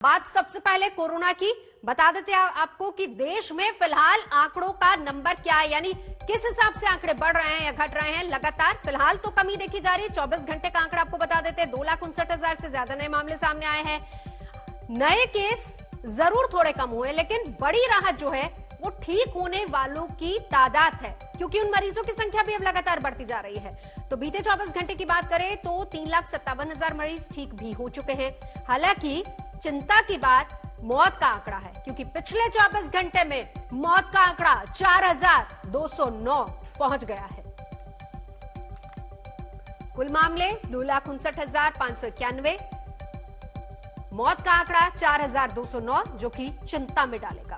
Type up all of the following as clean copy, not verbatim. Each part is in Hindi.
बात सबसे पहले कोरोना की बता देते हैं आपको कि देश में फिलहाल आंकड़ों का नंबर क्या है, यानी किस हिसाब से आंकड़े बढ़ रहे हैं या घट रहे हैं। लगातार फिलहाल तो कमी देखी जा रही है। 24 घंटे का आंकड़ा आपको बता देते हैं 2,59,000 से ज्यादा नए मामले सामने आए हैं। नए केस जरूर थोड़े कम हुए, लेकिन बड़ी राहत जो है वो ठीक होने वालों की तादाद है, क्योंकि उन मरीजों की संख्या भी अब लगातार बढ़ती जा रही है। तो बीते 24 घंटे की बात करें तो 3,57,000 मरीज ठीक भी हो चुके हैं। हालांकि चिंता की बात मौत का आंकड़ा है, क्योंकि पिछले 24 घंटे में मौत का आंकड़ा 4,209 पहुंच गया है। कुल मामले 2,59,591, मौत का आंकड़ा 4,209, जो कि चिंता में डालेगा।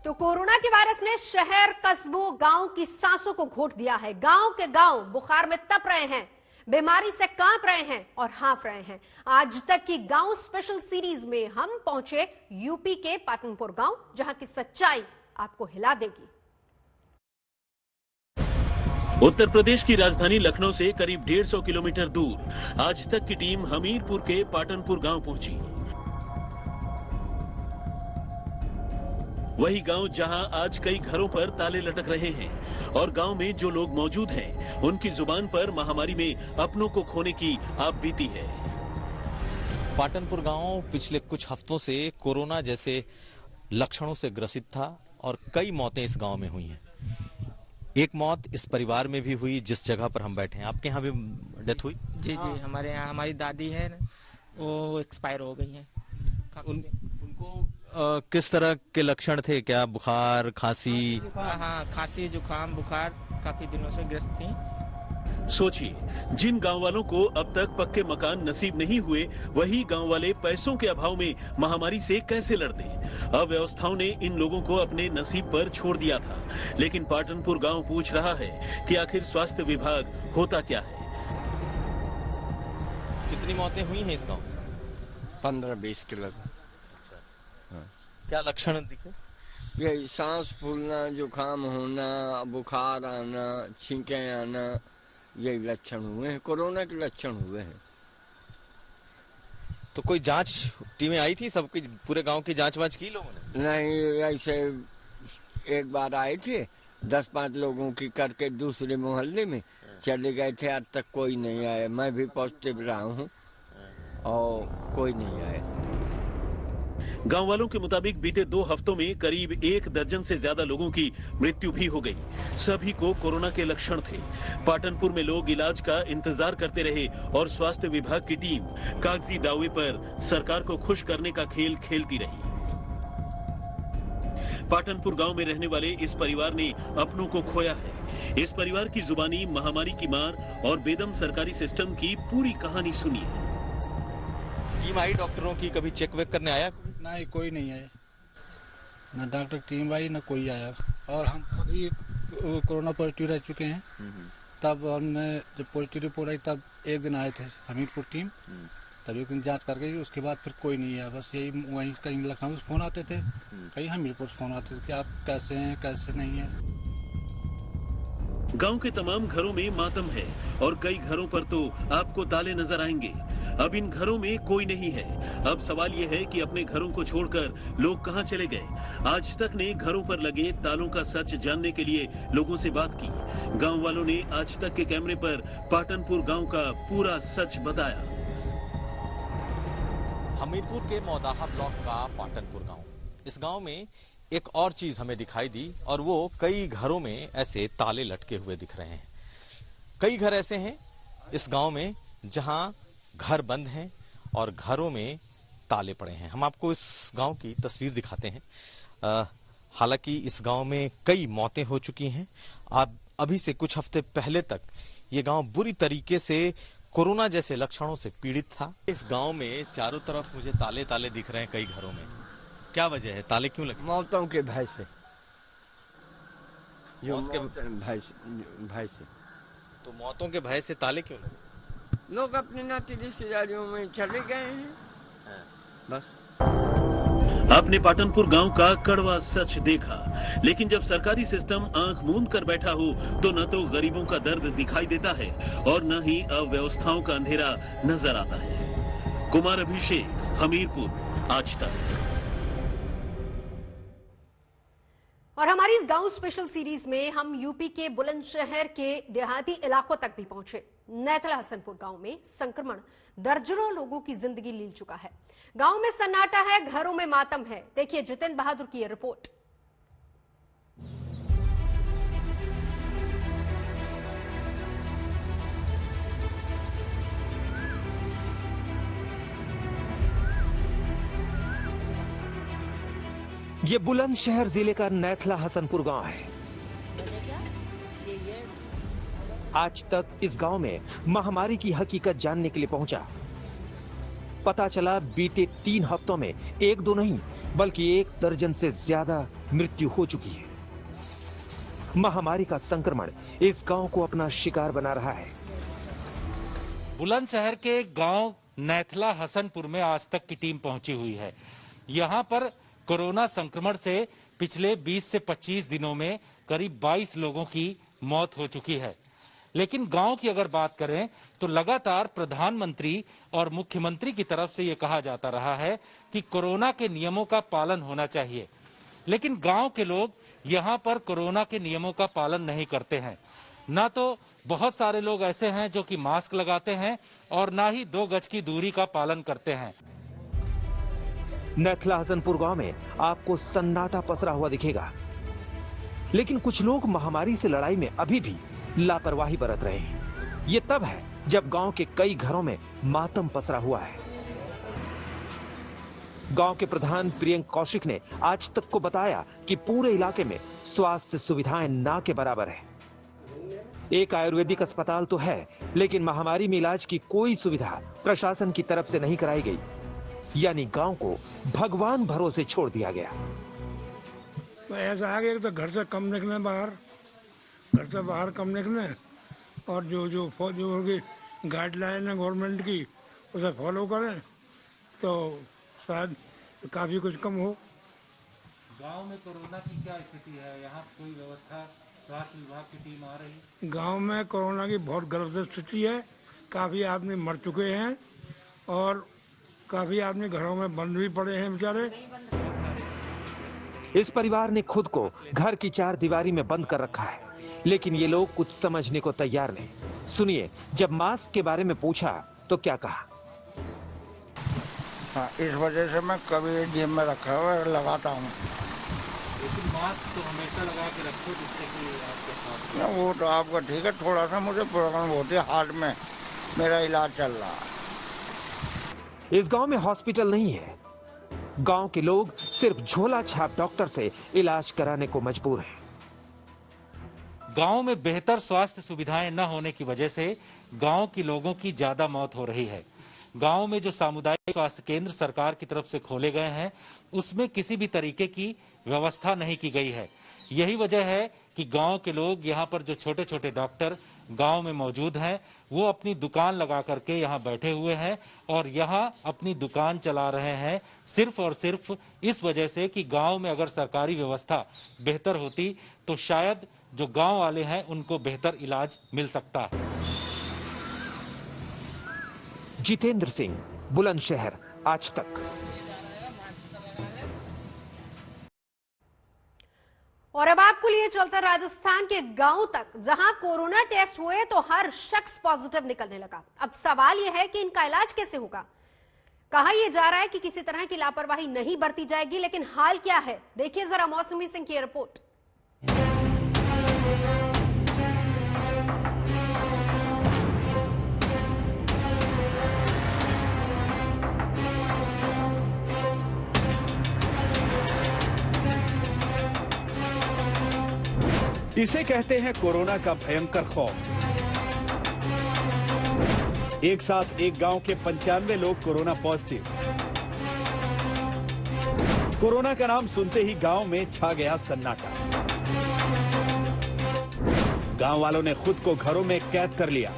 तो कोरोना के वायरस ने शहर, कस्बों, गांव की सांसों को घोट दिया है। गांव के गांव बुखार में तप रहे हैं, बीमारी से कांप रहे हैं और हाँफ रहे हैं। आज तक की गांव स्पेशल सीरीज में हम पहुंचे यूपी के पाटनपुर गांव, जहां की सच्चाई आपको हिला देगी। उत्तर प्रदेश की राजधानी लखनऊ से करीब 150 किलोमीटर दूर आज तक की टीम हमीरपुर के पाटनपुर गांव पहुंची। वही गांव जहां आज कई घरों पर ताले लटक रहे हैं और गांव में जो लोग मौजूद हैं उनकी जुबान पर महामारी में अपनों को खोने की आप बीती है। पाटनपुर गांव पिछले कुछ हफ्तों से कोरोना जैसे लक्षणों से ग्रसित था और कई मौतें इस गांव में हुई हैं। एक मौत इस परिवार में भी हुई जिस जगह पर हम बैठे हैं। आपके यहाँ भी डेथ हुई? जी जी, हमारे यहाँ हमारी दादी है, वो एक्सपायर हो गई हैं। उनको किस तरह के लक्षण थे? क्या बुखार, खांसी? हाँ, खांसी, जुकाम, बुखार काफी दिनों से ग्रस्त थी। सोचिए, जिन गांव वालों को अब तक पक्के मकान नसीब नहीं हुए, वही गांव वाले पैसों के अभाव में महामारी से कैसे लड़ते। अव्यवस्थाओं ने इन लोगों को अपने नसीब पर छोड़ दिया था, लेकिन पाटनपुर गांव पूछ रहा है कि आखिर स्वास्थ्य विभाग होता क्या है। कितनी मौतें हुई हैं इस गांव? 15-20 किलो। क्या लक्षण दिखे? यही सांस फूलना, जुकाम होना, बुखार आना, छींके आना, यही लक्षण हुए हैं, कोरोना के लक्षण हुए हैं। तो कोई जांच टीमें आई थी? सबकी पूरे गांव की जांच वाच की लोगों ने? नहीं, ऐसे एक बार आए थे, 10-5 लोगों की करके दूसरे मोहल्ले में चले गए थे। आज तक कोई नहीं आया। मैं भी पॉजिटिव रहा हूँ और कोई नहीं आया। गांव वालों के मुताबिक बीते 2 हफ्तों में करीब 1 दर्जन से ज्यादा लोगों की मृत्यु भी हो गई। सभी को कोरोना के लक्षण थे। पाटनपुर में लोग इलाज का इंतजार करते रहे और स्वास्थ्य विभाग की टीम कागजी दावे पर सरकार को खुश करने का खेल खेलती रही। पाटनपुर गांव में रहने वाले इस परिवार ने अपनों को खोया है। इस परिवार की जुबानी महामारी की मार और बेदम सरकारी सिस्टम की पूरी कहानी सुनिए। टीम आई डॉक्टरों की, कभी चेक वेक करने आया? नहीं, कोई नहीं आया, ना डॉक्टर टीम आई ना कोई आया। और हम खुद ही कोरोना पॉजिटिव रह चुके हैं। तब हमने जब पॉजिटिव रिपोर्ट आई तब एक दिन आए थे हमीरपुर टीम, तब एक दिन जांच करके उसके बाद फिर कोई नहीं आया। बस यही वहीं कहीं लखनऊ से फोन आते थे, कहीं हमीरपुर से फोन आते थे कि आप कैसे हैं, कैसे नहीं है। गांव के तमाम घरों में मातम है और कई घरों पर तो आपको ताले नजर आएंगे। अब इन घरों में कोई नहीं है। अब सवाल यह है कि अपने घरों को छोड़कर लोग कहां चले गए। आज तक ने घरों पर लगे तालों का सच जानने के लिए लोगों से बात की। गांव वालों ने आज तक के कैमरे पर पाटनपुर गांव का पूरा सच बताया। हमीरपुर के मौदाहा ब्लॉक का पाटनपुर गांव। इस गांव में एक और चीज हमें दिखाई दी और वो कई घरों में ऐसे ताले लटके हुए दिख रहे हैं। कई घर ऐसे हैं इस गांव में जहां घर बंद हैं और घरों में ताले पड़े हैं। हम आपको इस गांव की तस्वीर दिखाते हैं। हालांकि इस गांव में कई मौतें हो चुकी हैं। अब अभी से कुछ हफ्ते पहले तक ये गांव बुरी तरीके से कोरोना जैसे लक्षणों से पीड़ित था। इस गांव में चारों तरफ मुझे ताले ताले दिख रहे हैं कई घरों में। क्या वजह है? ताले क्यों लगे? मौतों के भय से। मौत के भय से। तो मौतों के भय से ताले क्यों लगे? लोग अपने नाते रिश्तेदारियों में चले गए हैं, बस। आपने पाटनपुर गांव का कड़वा सच देखा, लेकिन जब सरकारी सिस्टम आंख मूंद कर बैठा हो तो न तो गरीबों का दर्द दिखाई देता है और न ही अव्यवस्थाओं का अंधेरा नजर आता है। कुमार अभिषेक, हमीरपुर, आज तक। और हमारी इस गांव स्पेशल सीरीज में हम यूपी के बुलंदशहर के देहाती इलाकों तक भी पहुंचे। नैथला हसनपुर गांव में संक्रमण दर्जनों लोगों की जिंदगी लील चुका है। गांव में सन्नाटा है, घरों में मातम है। देखिए जितेंद्र बहादुर की ये रिपोर्ट। ये बुलंदशहर जिले का नैथला हसनपुर गांव है। आज तक इस गांव में महामारी की हकीकत जानने के लिए पहुंचा। पता चला बीते 3 हफ्तों में 1-2 नहीं बल्कि 1 दर्जन से ज्यादा मृत्यु हो चुकी है। महामारी का संक्रमण इस गांव को अपना शिकार बना रहा है। बुलंदशहर के गांव नैथला हसनपुर में आज तक की टीम पहुंची हुई है। यहां पर कोरोना संक्रमण से पिछले 20 से 25 दिनों में करीब 22 लोगों की मौत हो चुकी है। लेकिन गांव की अगर बात करें तो लगातार प्रधानमंत्री और मुख्यमंत्री की तरफ से ये कहा जाता रहा है कि कोरोना के नियमों का पालन होना चाहिए, लेकिन गांव के लोग यहां पर कोरोना के नियमों का पालन नहीं करते हैं। ना तो बहुत सारे लोग ऐसे हैं जो कि मास्क लगाते हैं और ना ही 2 गज की दूरी का पालन करते हैं। नैथला हसनपुर गांव में आपको सन्नाटा पसरा हुआ दिखेगा, लेकिन कुछ लोग महामारी से लड़ाई में अभी भी लापरवाही बरत रहे हैं। ये तब है जब गांव के कई घरों में मातम पसरा हुआ है। गांव के प्रधान प्रियंक कौशिक ने आज तक को बताया कि पूरे इलाके में स्वास्थ्य सुविधाएं ना के बराबर है। एक आयुर्वेदिक अस्पताल तो है, लेकिन महामारी में इलाज की कोई सुविधा प्रशासन की तरफ से नहीं कराई गई। यानी गांव को भगवान भरोसे छोड़ दिया गया। तो ऐसा है कि तो घर से कम निकले, घर से बाहर कम निकले और जो उनकी गाइडलाइन है गवर्नमेंट की उसे फॉलो करें तो शायद काफी कुछ कम हो। गांव में कोरोना की क्या स्थिति है? यहाँ कोई व्यवस्था, स्वास्थ्य विभाग की टीम आ रही? गांव में कोरोना की बहुत गलत स्थिति है। काफी आदमी मर चुके हैं और काफी आदमी घरों में बंद भी पड़े हैं बेचारे। इस परिवार ने खुद को घर की 4 दीवारी में बंद कर रखा है, लेकिन ये लोग कुछ समझने को तैयार नहीं। सुनिए, जब मास्क के बारे में पूछा तो क्या कहा। हाँ, इस वजह से मैं कभी जेब में रखा हुआ लगाता हूँ। लेकिन मास्क तो हमेशा लगा के रखो जिससे कि आपके स्वास्थ्य। वो तो आपका ठीक है, थोड़ा सा मुझे प्रॉब्लम होती है, हार्ट में मेरा इलाज चल रहा है। इस गांव में हॉस्पिटल नहीं है। गांव के लोग सिर्फ झोला छाप डॉक्टर से इलाज कराने को मजबूर हैं। गांव में बेहतर स्वास्थ्य सुविधाएं न होने की वजह से गांव के लोगों की ज्यादा मौत हो रही है। गांव में जो सामुदायिक स्वास्थ्य केंद्र सरकार की तरफ से खोले गए हैं, उसमें किसी भी तरीके की व्यवस्था नहीं की गई है। यही वजह है कि गांव के लोग यहाँ पर जो छोटे छोटे डॉक्टर गांव में मौजूद हैं, वो अपनी दुकान लगा करके यहाँ बैठे हुए हैं और यहाँ अपनी दुकान चला रहे हैं सिर्फ और सिर्फ इस वजह से कि गांव में अगर सरकारी व्यवस्था बेहतर होती तो शायद जो गांव वाले हैं उनको बेहतर इलाज मिल सकता है। जितेंद्र सिंह, बुलंदशहर, आज तक। और अब आपको लिए चलता राजस्थान के गांव तक, जहां कोरोना टेस्ट हुए तो हर शख्स पॉजिटिव निकलने लगा। अब सवाल यह है कि इनका इलाज कैसे होगा। कहा यह जा रहा है कि किसी तरह की लापरवाही नहीं बरती जाएगी, लेकिन हाल क्या है देखिए जरा मौसमी सिंह की रिपोर्ट। इसे कहते हैं कोरोना का भयंकर खौफ। एक साथ एक गांव के 95 लोग कोरोना पॉजिटिव। कोरोना का नाम सुनते ही गांव में छा गया सन्नाटा। गांव वालों ने खुद को घरों में कैद कर लिया।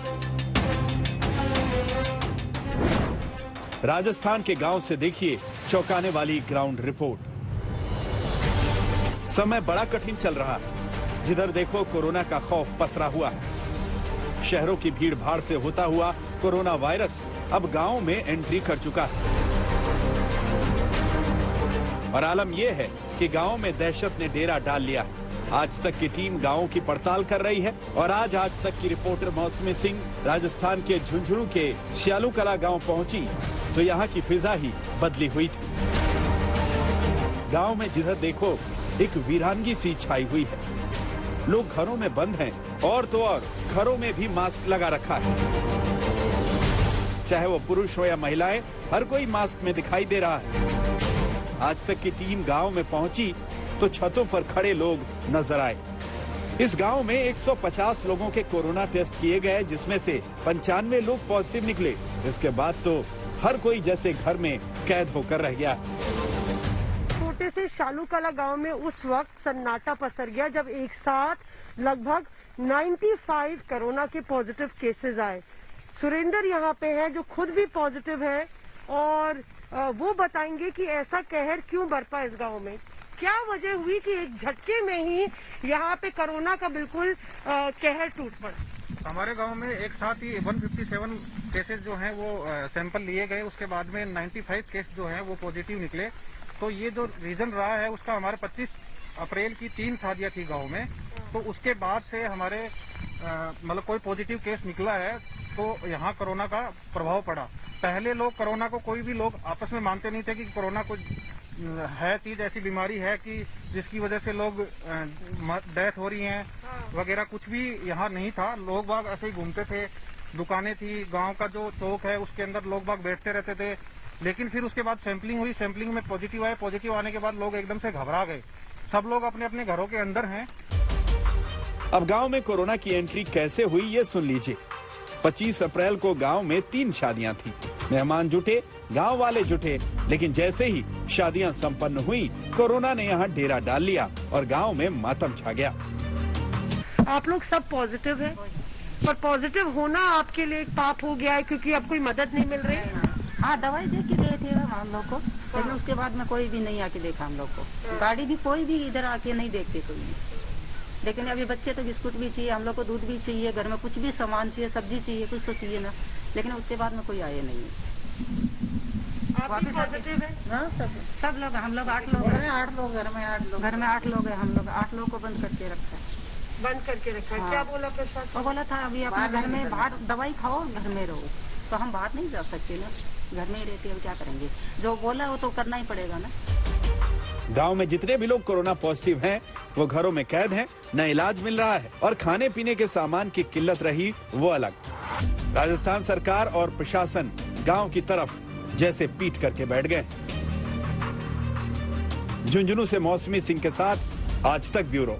राजस्थान के गांव से देखिए चौंकाने वाली ग्राउंड रिपोर्ट। समय बड़ा कठिन चल रहा है। जिधर देखो कोरोना का खौफ पसरा हुआ है। शहरों की भीड़ भाड़ से होता हुआ कोरोना वायरस अब गांव में एंट्री कर चुका है और आलम यह है कि गांव में दहशत ने डेरा डाल लिया है। आज तक की टीम गांवों की पड़ताल कर रही है और आज तक की रिपोर्टर मौसमी सिंह राजस्थान के झुंझुनू के श्यालूकला गांव पहुंची तो यहाँ की फिजा ही बदली हुई थी। गांव में जिधर देखो एक वीरानगी सी छाई हुई है। लोग घरों में बंद हैं और तो और घरों में भी मास्क लगा रखा है। चाहे वो पुरुष हो या महिलाएं, हर कोई मास्क में दिखाई दे रहा है। आज तक की टीम गांव में पहुंची तो छतों पर खड़े लोग नजर आए। इस गांव में 150 लोगों के कोरोना टेस्ट किए गए, जिसमें से 95 लोग पॉजिटिव निकले। इसके बाद तो हर कोई जैसे घर में कैद होकर रह गया। छोटे से शालूकला गांव में उस वक्त सन्नाटा पसर गया जब एक साथ लगभग 95 कोरोना के पॉजिटिव केसेस आए। सुरेंद्र यहाँ पे है जो खुद भी पॉजिटिव है और वो बताएंगे कि ऐसा कहर क्यों बरपा इस गांव में, क्या वजह हुई कि एक झटके में ही यहाँ पे कोरोना का बिल्कुल कहर टूट पड़ा। हमारे गांव में एक साथ ही 157 केसेस जो हैं वो सैंपल लिए गए। उसके बाद में 95 केस जो हैं वो पॉजिटिव निकले। तो ये जो रीजन रहा है उसका हमारे 25 अप्रैल की 3 शादियां थी गांव में। तो उसके बाद से हमारे मतलब कोई पॉजिटिव केस निकला है तो यहाँ कोरोना का प्रभाव पड़ा। पहले लोग कोरोना को कोई भी लोग आपस में मानते नहीं थे कि कोरोना कुछ है चीज, ऐसी बीमारी है कि जिसकी वजह से लोग डेथ हो रही हैं वगैरह, कुछ भी यहाँ नहीं था। लोग बाग ऐसे ही घूमते थे, दुकानें थी, गांव का जो चौक है उसके अंदर लोग बाग बैठते रहते थे। लेकिन फिर उसके बाद सैंपलिंग हुई, सैंपलिंग में पॉजिटिव आए। पॉजिटिव आने के बाद लोग एकदम से घबरा गए। सब लोग अपने अपने घरों के अंदर हैं। अब गांव में कोरोना की एंट्री कैसे हुई ये सुन लीजिए। 25 अप्रैल को गांव में 3 शादियां थी। मेहमान जुटे, गांव वाले जुटे, लेकिन जैसे ही शादियां संपन्न हुई कोरोना ने यहां डेरा डाल लिया और गांव में मातम छा गया। आप लोग सब पॉजिटिव हैं, पर पॉजिटिव होना आपके लिए एक पाप हो गया है क्योंकि अब कोई मदद नहीं मिल रही। हाँ, दवाई दे के गए थे हम लोग को, लेकिन उसके बाद में कोई भी नहीं आके देखा हम लोग को। गाड़ी भी कोई भी इधर आके नहीं देखते कोई भी। लेकिन अभी बच्चे तो बिस्कुट भी चाहिए, हम लोग को दूध भी चाहिए, घर में कुछ भी सामान चाहिए, सब्जी चाहिए, कुछ तो चाहिए ना। लेकिन उसके बाद में कोई आए नहीं है। वापस पॉजिटिव है? हाँ, सब लोग, हम लोग 8 लोग, घर में 8 लोग, घर में 8 लोग है। हम लोग 8 लोग को बंद करके रखा है। बंद करके रखा है। क्या बोला प्रशासन? वो बोला था अभी अपने घर में बाहर दवाई खाओ, घर में रहो। तो हम बाहर नहीं जा सकते ना, घर में ही रहते, हम क्या करेंगे? जो बोला वो तो करना ही पड़ेगा ना। गांव में जितने भी लोग कोरोना पॉजिटिव हैं वो घरों में कैद हैं, न इलाज मिल रहा है और खाने पीने के सामान की किल्लत रही वो अलग। राजस्थान सरकार और प्रशासन गांव की तरफ जैसे पीट करके बैठ गए। झुंझुनू से मौसमी सिंह के साथ आज तक ब्यूरो।